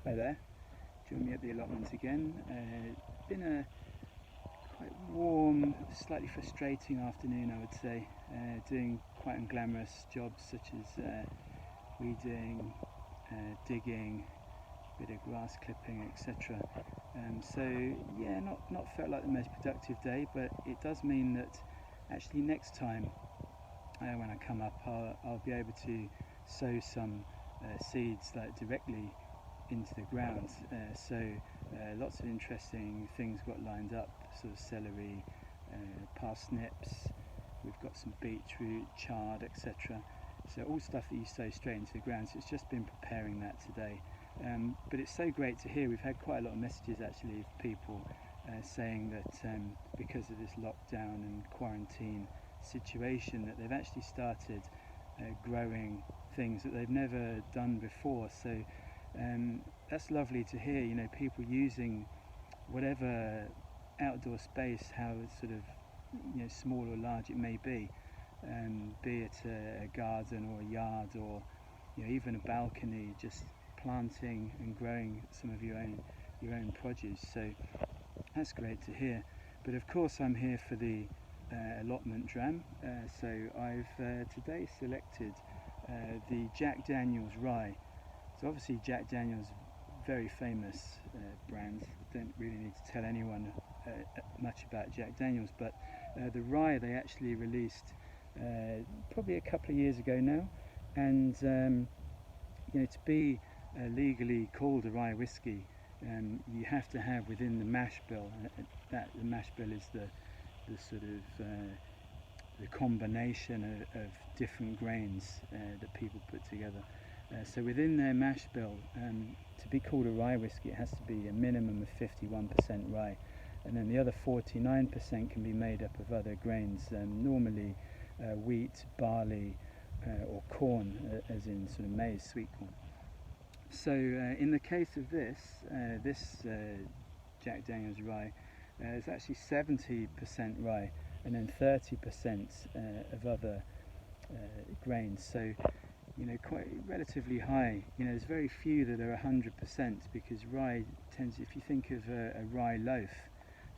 Hi there, join me at the allotment again. Been a quite warm, slightly frustrating afternoon, I would say. Doing quite unglamorous jobs such as weeding, digging, bit of grass clipping, etc. So yeah, not felt like the most productive day, but it does mean that actually next time when I come up, I'll be able to sow some seeds like directly into the ground. Lots of interesting things got lined up, sort of celery, parsnips, we've got some beetroot, chard, etc. So all stuff that you sow straight into the ground. So it's just been preparing that today. But it's so great to hear. We've had quite a lot of messages actually of people saying that because of this lockdown and quarantine situation that they've actually started growing things that they've never done before. So that's lovely to hear, you know, people using whatever outdoor space, how sort of, you know, small or large it may be it a garden or a yard or, you know, even a balcony, just planting and growing some of your own produce. So that's great to hear. But of course I'm here for the allotment dram, so I've today selected the Jack Daniels rye. So obviously Jack Daniels, very famous brand. Don't really need to tell anyone much about Jack Daniels, but the rye they actually released probably a couple of years ago now, and you know, to be legally called a rye whiskey, you have to have within the mash bill. That the mash bill is the sort of the combination of different grains that people put together. So within their mash bill, to be called a rye whiskey, it has to be a minimum of 51% rye, and then the other 49% can be made up of other grains, normally wheat, barley, or corn, as in sort of maize, sweet corn. So in the case of this Jack Daniels rye, it's actually 70% rye and then 30% of other grains. So, you know, quite relatively high. You know, there's very few that are 100%, because rye tends, if you think of a rye loaf,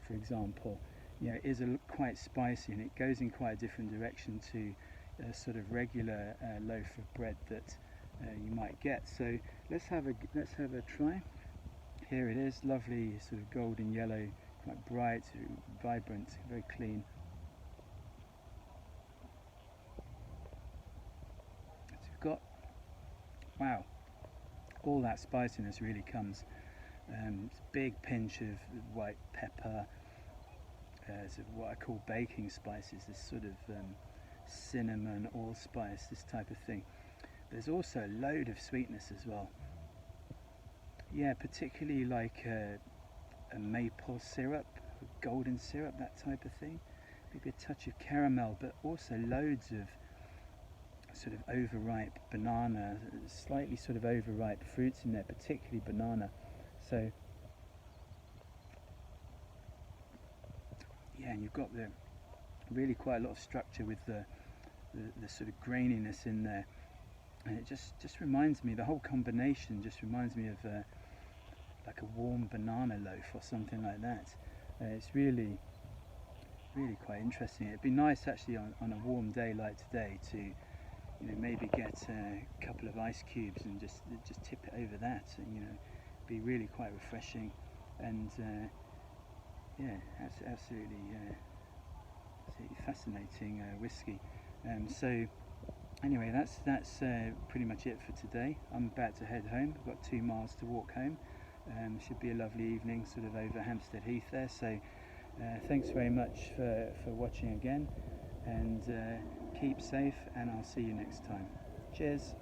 for example, you know, it is quite spicy, and it goes in quite a different direction to a sort of regular loaf of bread that you might get. So let's have a try. Here it is, lovely sort of golden yellow, quite bright, vibrant, very clean. So we've got, wow, all that spiciness really comes. It's a big pinch of white pepper, sort of what I call baking spices, this sort of cinnamon, allspice, this type of thing. There's also a load of sweetness as well. Yeah, particularly like a maple syrup, golden syrup, that type of thing. Maybe a touch of caramel, but also loads of sort of overripe banana, slightly sort of overripe fruits in there, particularly banana. So yeah, and you've got the really quite a lot of structure with the sort of graininess in there, and it just reminds me, the whole combination just reminds me of like a warm banana loaf or something like that. It's really quite interesting. It'd be nice actually on a warm day like today to, you know, maybe get a couple of ice cubes and just tip it over that, and, you know, be really quite refreshing. And yeah, absolutely fascinating whiskey. So anyway, that's pretty much it for today. I'm about to head home. I've got 2 miles to walk home. Should be a lovely evening sort of over Hampstead Heath there. So thanks very much for watching again, and keep safe, and I'll see you next time. Cheers.